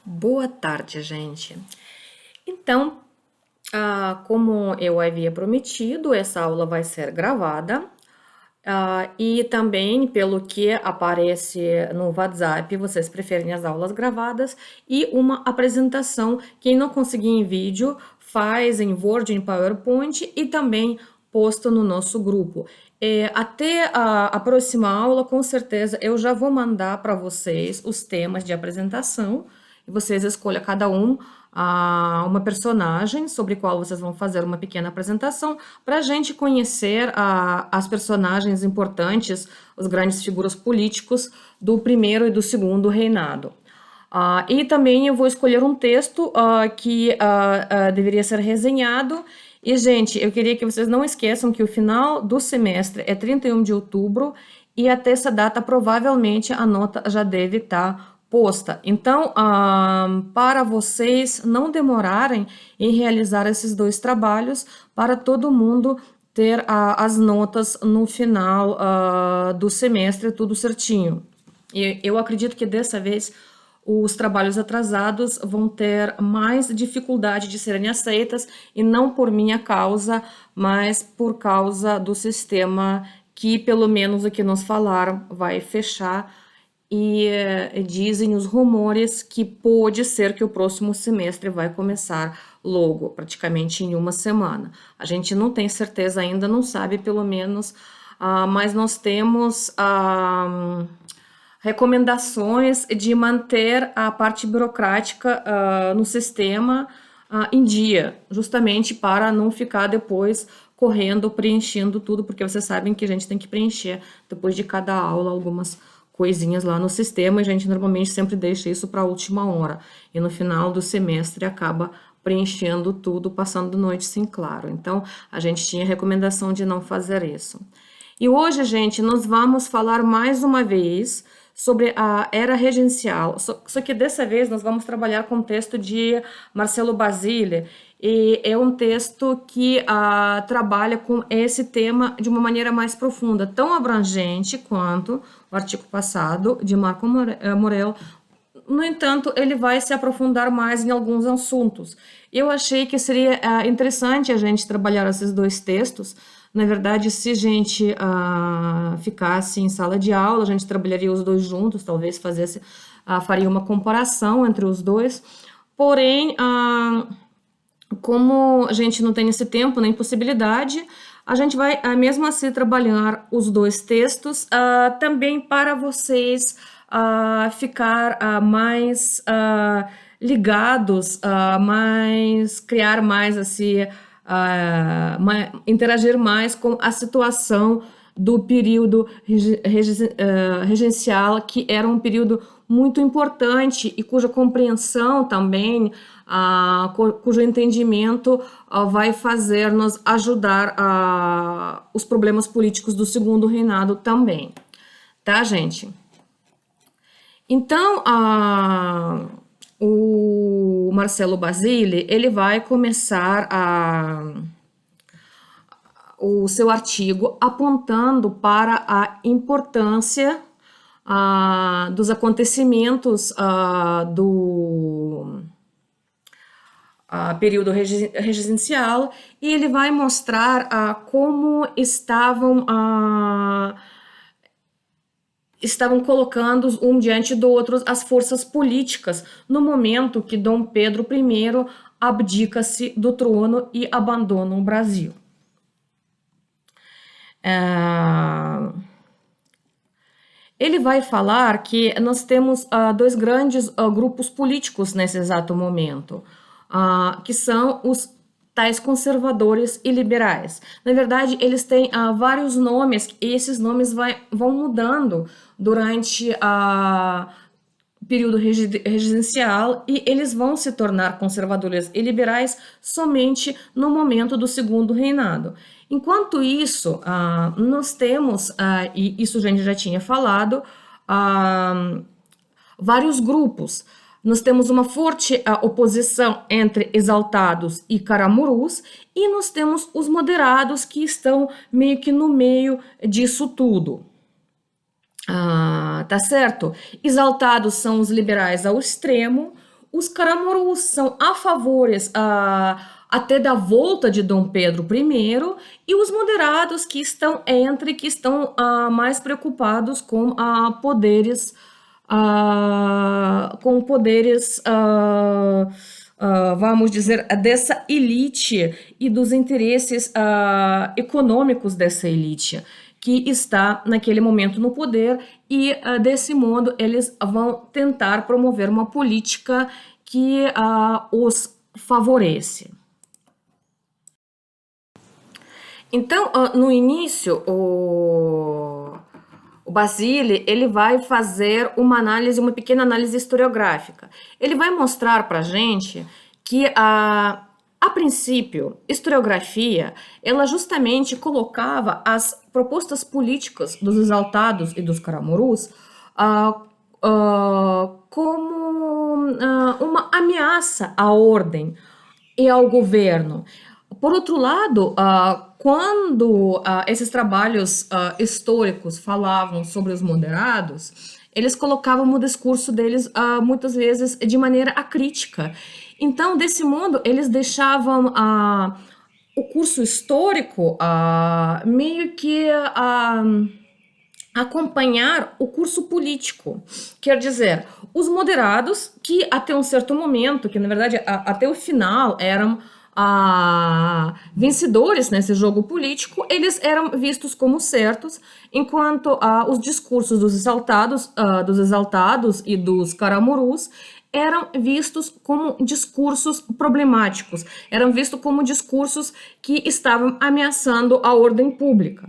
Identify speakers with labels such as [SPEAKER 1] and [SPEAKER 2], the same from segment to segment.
[SPEAKER 1] Boa tarde, gente. Então, como eu havia prometido, essa aula vai ser gravada. E também, pelo que aparece no WhatsApp, vocês preferem as aulas gravadas e uma apresentação. Quem não conseguir em vídeo, faz em Word, em PowerPoint e também posta no nosso grupo. Até a próxima aula, com certeza, eu já vou mandar para vocês os temas de apresentação e vocês escolham cada um uma personagem sobre qual vocês vão fazer uma pequena apresentação para a gente conhecer as personagens importantes, os grandes figuras políticos do primeiro e do segundo reinado. E também eu vou escolher um texto que deveria ser resenhado. E, gente, eu queria que vocês não esqueçam que o final do semestre é 31 de outubro e até essa data provavelmente a nota já deve estar posta. Então, para vocês não demorarem em realizar esses dois trabalhos, para todo mundo ter as notas no final do semestre, tudo certinho. E eu acredito que dessa vez os trabalhos atrasados vão ter mais dificuldade de serem aceitas, e não por minha causa, mas por causa do sistema que, pelo menos o que nos falaram, vai fechar. E dizem os rumores que pode ser que o próximo semestre vai começar logo, praticamente em uma semana. A gente não tem certeza ainda, não sabe pelo menos, mas nós temos recomendações de manter a parte burocrática no sistema em dia, justamente para não ficar depois correndo, preenchendo tudo, porque vocês sabem que a gente tem que preencher depois de cada aula algumas coisinhas lá no sistema, e a gente normalmente sempre deixa isso para a última hora, e no final do semestre acaba preenchendo tudo, passando noite sem claro. Então, a gente tinha recomendação de não fazer isso. E hoje, gente, nós vamos falar mais uma vez sobre a era regencial, só que dessa vez nós vamos trabalhar com o texto de Marcelo Basile, e é um texto que trabalha com esse tema de uma maneira mais profunda, tão abrangente quanto o artigo passado de Marco Morel. No entanto, ele vai se aprofundar mais em alguns assuntos. Eu achei que seria interessante a gente trabalhar esses dois textos. Na verdade, se a gente ficasse em sala de aula, a gente trabalharia os dois juntos, talvez faria uma comparação entre os dois. Porém, como a gente não tem esse tempo nem possibilidade, a gente vai mesmo assim trabalhar os dois textos também para vocês ficar mais ligados, criar mais assim, interagir mais com a situação do período regencial, que era um período muito importante e cuja compreensão também, cujo entendimento vai fazer-nos ajudar os problemas políticos do segundo reinado também. Tá, gente? Então, o Marcelo Basile, ele vai começar o seu artigo apontando para a importância dos acontecimentos do período regencial, e ele vai mostrar como estavam colocando um diante do outro as forças políticas no momento que Dom Pedro I abdica-se do trono e abandona o Brasil. Ele vai falar que nós temos dois grandes grupos políticos nesse exato momento, que são os tais conservadores e liberais. Na verdade, eles têm vários nomes, e esses nomes vão mudando durante o período regencial, e eles vão se tornar conservadores e liberais somente no momento do segundo reinado. Enquanto isso, nós temos, e isso a gente já tinha falado, vários grupos. Nós temos uma forte oposição entre exaltados e caramurus, e nós temos os moderados, que estão meio que no meio disso tudo. Tá certo? Exaltados são os liberais ao extremo, os caramurus são a favores até da volta de Dom Pedro I, e os moderados que estão mais preocupados com poderes, vamos dizer, dessa elite e dos interesses econômicos dessa elite que está naquele momento no poder, e desse modo eles vão tentar promover uma política que os favorece. Então, no início, o Basile, ele vai fazer uma pequena análise historiográfica. Ele vai mostrar para a gente que, a princípio, historiografia, ela justamente colocava as propostas políticas dos exaltados e dos caramurus como uma ameaça à ordem e ao governo. Por outro lado, quando esses trabalhos históricos falavam sobre os moderados, eles colocavam o discurso deles muitas vezes de maneira acrítica. Então, desse modo, eles deixavam o curso histórico meio que acompanhar o curso político. Quer dizer, os moderados, que até um certo momento, que na verdade até o final eram vencedores nesse jogo político, eles eram vistos como certos, enquanto os discursos dos exaltados e dos caramurus eram vistos como discursos problemáticos, eram vistos como discursos que estavam ameaçando a ordem pública.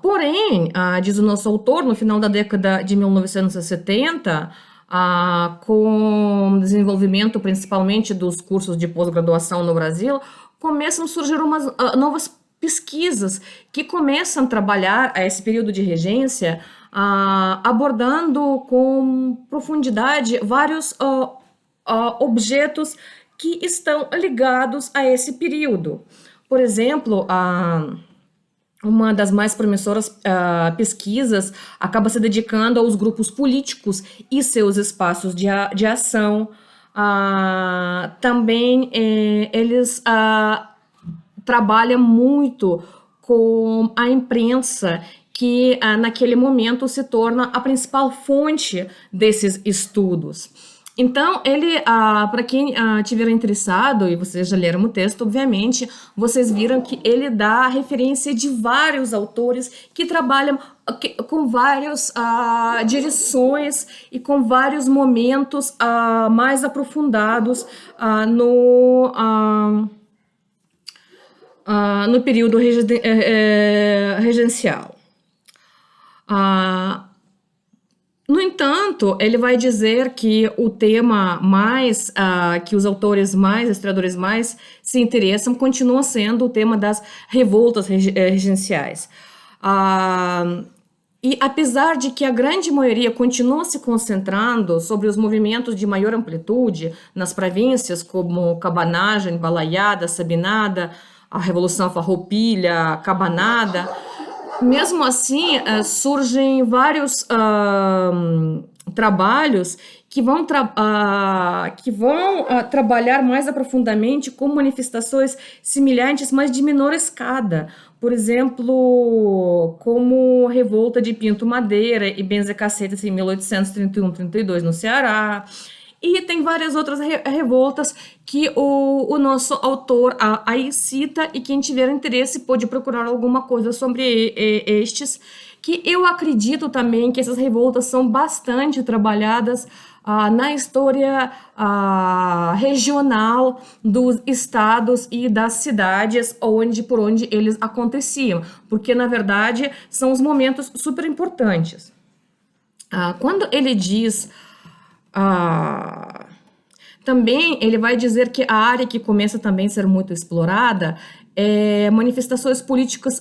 [SPEAKER 1] Porém, diz o nosso autor, no final da década de 1970, com o desenvolvimento principalmente dos cursos de pós-graduação no Brasil, começam a surgir umas novas pesquisas que começam a trabalhar esse período de regência, abordando com profundidade vários objetos que estão ligados a esse período. Por exemplo, uma das mais promissoras pesquisas acaba se dedicando aos grupos políticos e seus espaços de ação. Também eles trabalham muito com a imprensa, que naquele momento se torna a principal fonte desses estudos. Então, ele, para quem tiver interessado, e vocês já leram o texto, obviamente, vocês viram que ele dá referência de vários autores que trabalham com várias direções e com vários momentos mais aprofundados no período regencial. No entanto, ele vai dizer que o tema que os historiadores mais se interessam, continua sendo o tema das revoltas regenciais. E apesar de que a grande maioria continua se concentrando sobre os movimentos de maior amplitude nas províncias como Cabanagem, Balaiada, Sabinada, a Revolução Farroupilha, Cabanada, mesmo assim, surgem vários trabalhos que vão trabalhar mais aprofundadamente com manifestações semelhantes, mas de menor escala. Por exemplo, como Revolta de Pinto Madeira e Benzecacetes em 1831-32 no Ceará. E tem várias outras revoltas que o nosso autor aí cita, e quem tiver interesse pode procurar alguma coisa sobre estes, que eu acredito também que essas revoltas são bastante trabalhadas na história regional dos estados e das cidades por onde eles aconteciam, porque, na verdade, são os momentos super importantes. Quando ele diz... também ele vai dizer que a área que começa também a ser muito explorada é manifestações políticas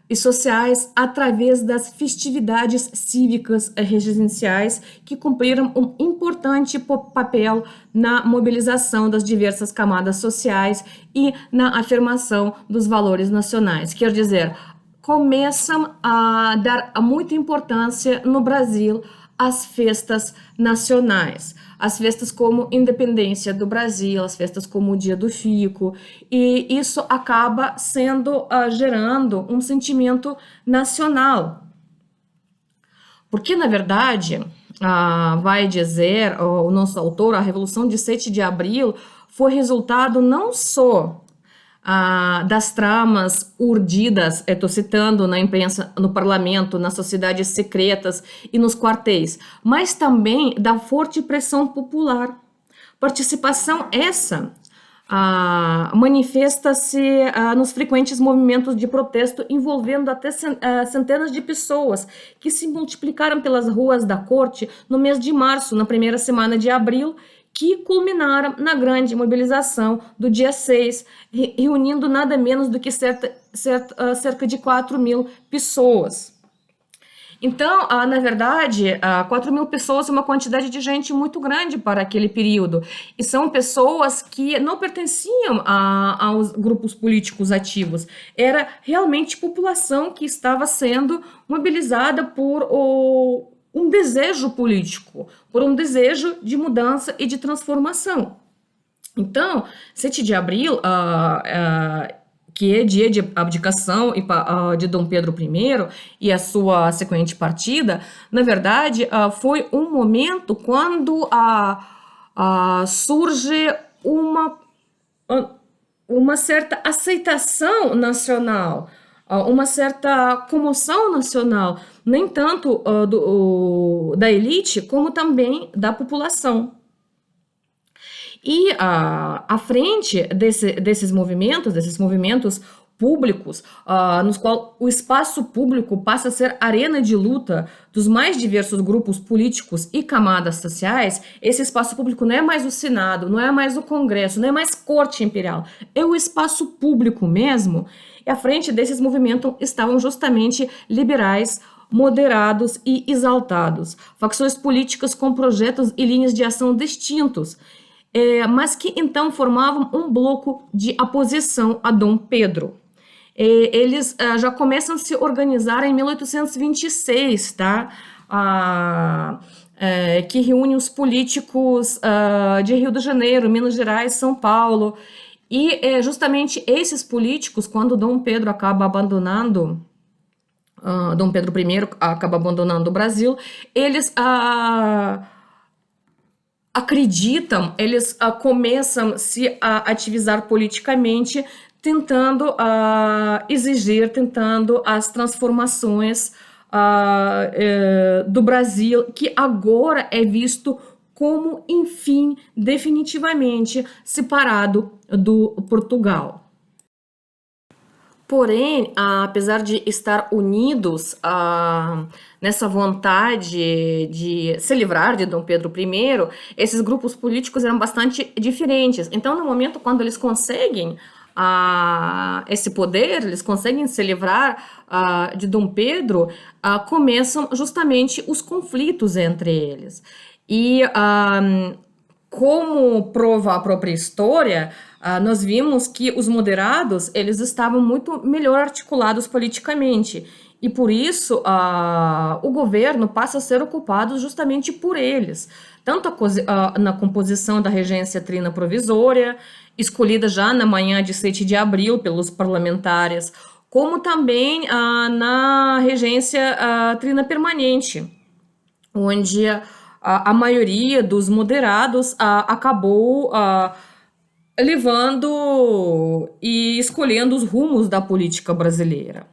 [SPEAKER 1] e sociais através das festividades cívicas regenciais, que cumpriram um importante papel na mobilização das diversas camadas sociais e na afirmação dos valores nacionais. Quer dizer, começam a dar muita importância no Brasil as festas nacionais. As festas como Independência do Brasil, as festas como o Dia do Fico, e isso acaba gerando um sentimento nacional. Porque, na verdade, vai dizer o nosso autor, a Revolução de 7 de Abril foi resultado não só das tramas urdidas, estou citando na imprensa, no parlamento, nas sociedades secretas e nos quartéis, mas também da forte pressão popular. Participação essa manifesta-se nos frequentes movimentos de protesto envolvendo até centenas de pessoas que se multiplicaram pelas ruas da corte no mês de março, na primeira semana de abril, que culminaram na grande mobilização do dia 6, reunindo nada menos do que cerca de 4.000 pessoas. Então, na verdade, 4.000 pessoas é uma quantidade de gente muito grande para aquele período. E são pessoas que não pertenciam aos grupos políticos ativos. Era realmente população que estava sendo mobilizada por um desejo político, por um desejo de mudança e de transformação. Então, 7 de abril, que é dia de abdicação de Dom Pedro I e a sua sequente partida, na verdade, foi um momento quando surge uma certa aceitação nacional, uma certa comoção nacional, nem tanto da elite, como também da população. E à frente desses movimentos públicos, nos quais o espaço público passa a ser arena de luta dos mais diversos grupos políticos e camadas sociais, esse espaço público não é mais o Senado, não é mais o Congresso, não é mais corte imperial, é o espaço público mesmo. E à frente desses movimentos estavam justamente liberais, moderados e exaltados, facções políticas com projetos e linhas de ação distintos, mas que então formavam um bloco de oposição a Dom Pedro. Eles já começam a se organizar em 1826, tá? Que reúne os políticos de Rio de Janeiro, Minas Gerais, São Paulo. E justamente esses políticos, quando Dom Pedro acaba abandonando, Dom Pedro I acaba abandonando o Brasil, eles acreditam, eles começam a se ativizar politicamente, tentando exigir, tentando as transformações do Brasil, que agora é visto como, enfim, definitivamente separado do Portugal. Porém, apesar de estar unidos nessa vontade de se livrar de Dom Pedro I, esses grupos políticos eram bastante diferentes. Então, no momento quando eles conseguem esse poder, eles conseguem se livrar de Dom Pedro, começam justamente os conflitos entre eles. E como prova a própria história, nós vimos que os moderados eles estavam muito melhor articulados politicamente e por isso o governo passa a ser ocupado justamente por eles, tanto na composição da regência trina provisória, escolhida já na manhã de 7 de abril pelos parlamentares, como também na regência trina permanente, onde a maioria dos moderados acabou levando e escolhendo os rumos da política brasileira.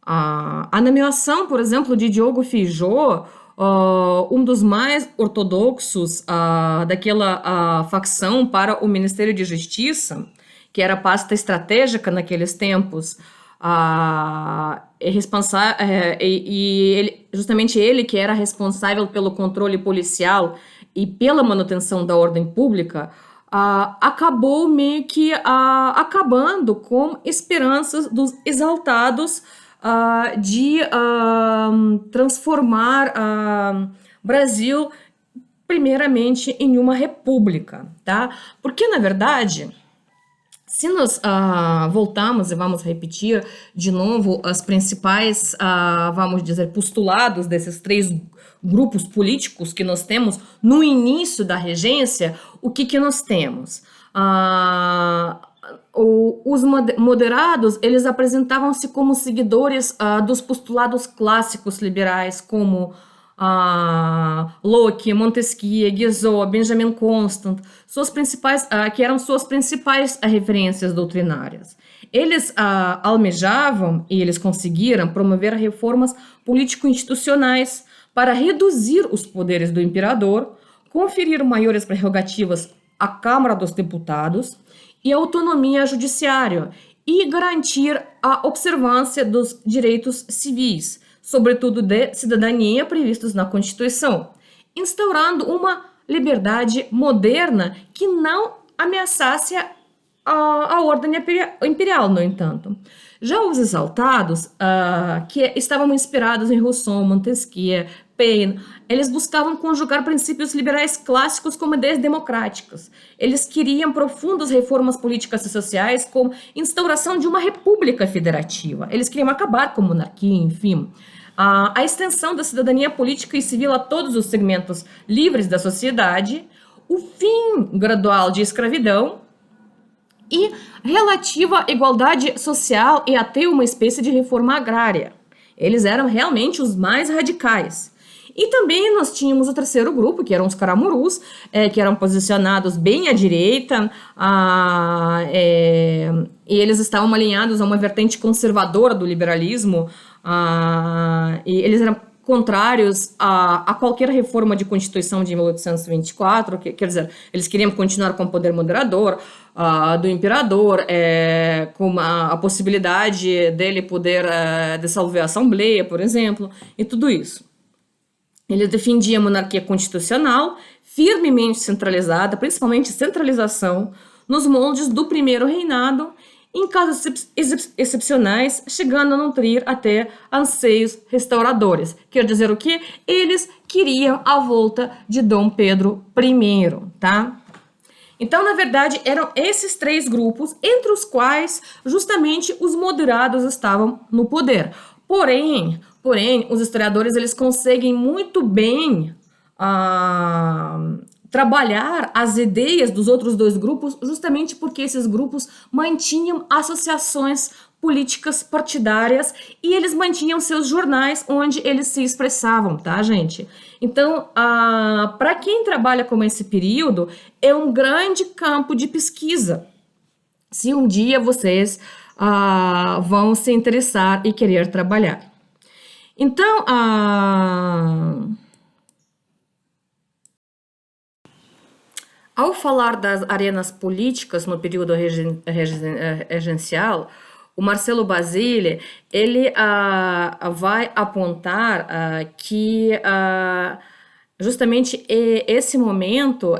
[SPEAKER 1] A nomeação, por exemplo, de Diogo Feijó, um dos mais ortodoxos daquela facção para o Ministério de Justiça, que era pasta estratégica naqueles tempos, justamente ele que era responsável pelo controle policial e pela manutenção da ordem pública, acabou meio que acabando com esperanças dos exaltados de transformar Brasil primeiramente em uma república, tá? Porque, na verdade, se nós voltamos e vamos repetir de novo os principais, vamos dizer, postulados desses três grupos políticos que nós temos no início da regência, o que nós temos? Os moderados, eles apresentavam-se como seguidores dos postulados clássicos liberais, como Locke, Montesquieu, Guizot, Benjamin Constant, que eram suas principais referências doutrinárias. Eles almejavam, e eles conseguiram, promover reformas político-institucionais para reduzir os poderes do imperador, conferir maiores prerrogativas à Câmara dos Deputados e autonomia judiciária, e garantir a observância dos direitos civis, sobretudo de cidadania, previstos na Constituição, instaurando uma liberdade moderna que não ameaçasse a ordem imperial, no entanto. Já os exaltados, que estavam inspirados em Rousseau, Montesquieu, Paine, eles buscavam conjugar princípios liberais clássicos com ideias democráticas. Eles queriam profundas reformas políticas e sociais, como instauração de uma república federativa. Eles queriam acabar com a monarquia, enfim. A extensão da cidadania política e civil a todos os segmentos livres da sociedade, o fim gradual de escravidão e relativa à igualdade social e até uma espécie de reforma agrária. Eles eram realmente os mais radicais. E também nós tínhamos o terceiro grupo, que eram os caramurus, que eram posicionados bem à direita, e eles estavam alinhados a uma vertente conservadora do liberalismo, e eles eram contrários a qualquer reforma de Constituição de 1824, quer dizer, eles queriam continuar com o poder moderador do imperador, com a possibilidade dele poder dissolver a Assembleia, por exemplo, e tudo isso. Ele defendia a monarquia constitucional, firmemente centralizada, principalmente centralização, nos moldes do primeiro reinado, em casos excepcionais, chegando a nutrir até anseios restauradores. Quer dizer o quê? Eles queriam a volta de Dom Pedro I, tá? Então, na verdade, eram esses três grupos, entre os quais, justamente, os moderados estavam no poder. Porém, os historiadores, eles conseguem muito bem trabalhar as ideias dos outros dois grupos, justamente porque esses grupos mantinham associações políticas partidárias e eles mantinham seus jornais onde eles se expressavam, tá, gente? Então, para quem trabalha com esse período, é um grande campo de pesquisa. Se um dia vocês vão se interessar e querer trabalhar. Então, ao falar das arenas políticas no período regencial, o Marcelo Basile, ele vai apontar que justamente esse momento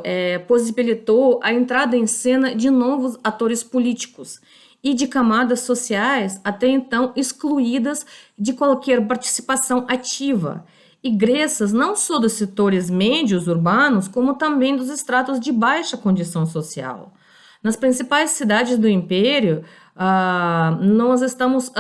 [SPEAKER 1] possibilitou a entrada em cena de novos atores políticos e de camadas sociais até então excluídas de qualquer participação ativa, igrejas não só dos setores médios urbanos, como também dos estratos de baixa condição social. Nas principais cidades do Império, nós estamos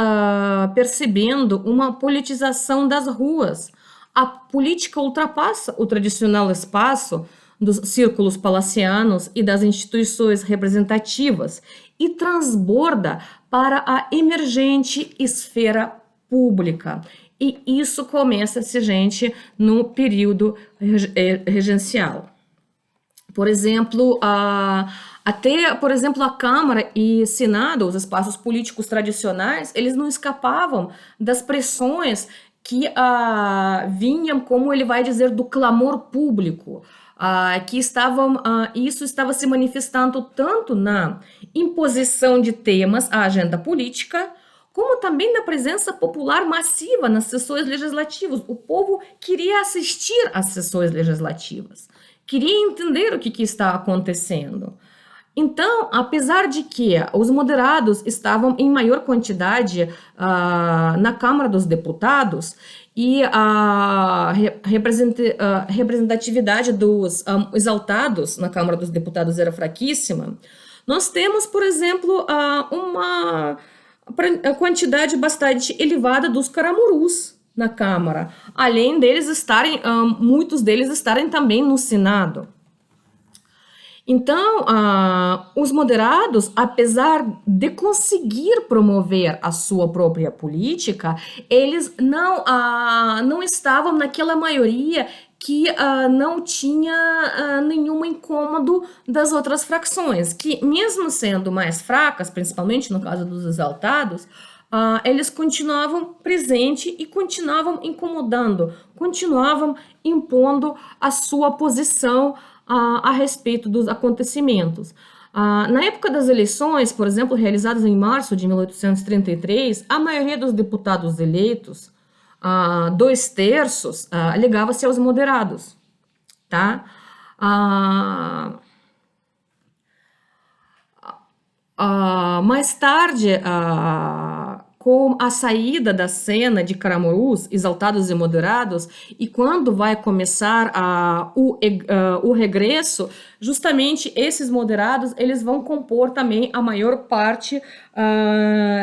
[SPEAKER 1] percebendo uma politização das ruas. A política ultrapassa o tradicional espaço dos círculos palacianos e das instituições representativas e transborda para a emergente esfera pública. E isso começa-se, gente, no período regencial. Por exemplo, por exemplo, a Câmara e Senado, os espaços políticos tradicionais, eles não escapavam das pressões que vinham, como ele vai dizer, do clamor público, que isso estava se manifestando tanto na imposição de temas à agenda política, como também na presença popular massiva nas sessões legislativas. O povo queria assistir às sessões legislativas, queria entender o que está acontecendo. Então, apesar de que os moderados estavam em maior quantidade na Câmara dos Deputados e a representatividade dos exaltados na Câmara dos Deputados era fraquíssima, nós temos, por exemplo, uma quantidade bastante elevada dos caramurus, na Câmara, além deles estarem, muitos deles estarem também no Senado. Então, os moderados, apesar de conseguir promover a sua própria política, eles não estavam naquela maioria que não tinha nenhum incômodo das outras frações, que mesmo sendo mais fracas, principalmente no caso dos exaltados, eles continuavam presentes e continuavam incomodando, continuavam impondo a sua posição a respeito dos acontecimentos. Na época das eleições, por exemplo, realizadas em março de 1833, a maioria dos deputados eleitos, 2/3, alegava-se aos moderados, tá? Mais tarde, com a saída da cena de Caramurus, exaltados e moderados, e quando vai começar o regresso, justamente esses moderados eles vão compor também a maior parte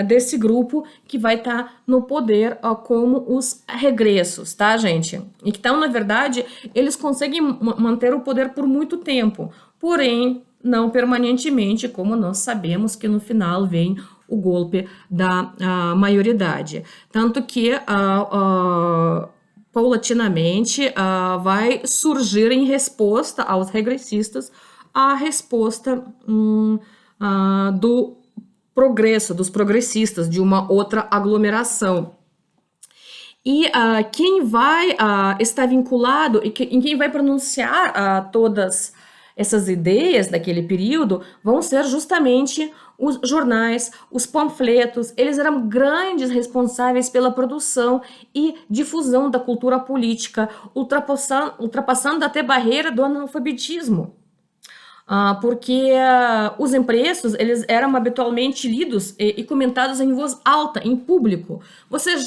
[SPEAKER 1] desse grupo que vai estar no poder como os regressos, tá, gente? Então, na verdade, eles conseguem manter o poder por muito tempo, porém, não permanentemente, como nós sabemos que no final vem o golpe da maioridade. Tanto que, paulatinamente, vai surgir em resposta aos regressistas a resposta do progresso, dos progressistas, de uma outra aglomeração. E quem vai estar vinculado e quem vai pronunciar todas essas ideias daquele período vão ser justamente os jornais, os panfletos. Eles eram grandes responsáveis pela produção e difusão da cultura política, ultrapassando até a barreira do analfabetismo. Porque os impressos eles eram habitualmente lidos e comentados em voz alta, em público. Vocês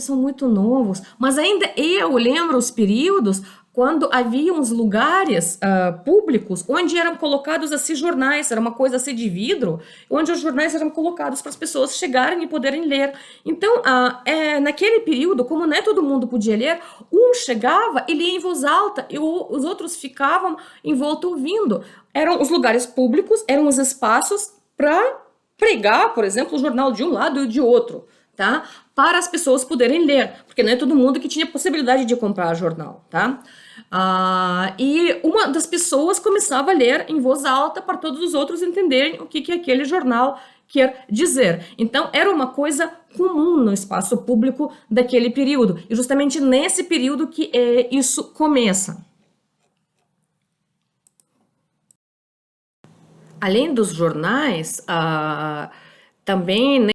[SPEAKER 1] são muito novos, mas ainda eu lembro os períodos quando havia uns lugares públicos onde eram colocados assim jornais, era uma coisa assim de vidro, onde os jornais eram colocados para as pessoas chegarem e poderem ler. Então, naquele período, como não é todo mundo podia ler, um chegava e lia em voz alta e os outros ficavam em volta ouvindo. Eram os lugares públicos, eram os espaços para pregar, por exemplo, o jornal de um lado e de outro, tá? Para as pessoas poderem ler, porque não é todo mundo que tinha possibilidade de comprar jornal, tá? E uma das pessoas começava a ler em voz alta para todos os outros entenderem o que aquele jornal quer dizer. Então, era uma coisa comum no espaço público daquele período, e justamente nesse período que isso começa. Além dos jornais, também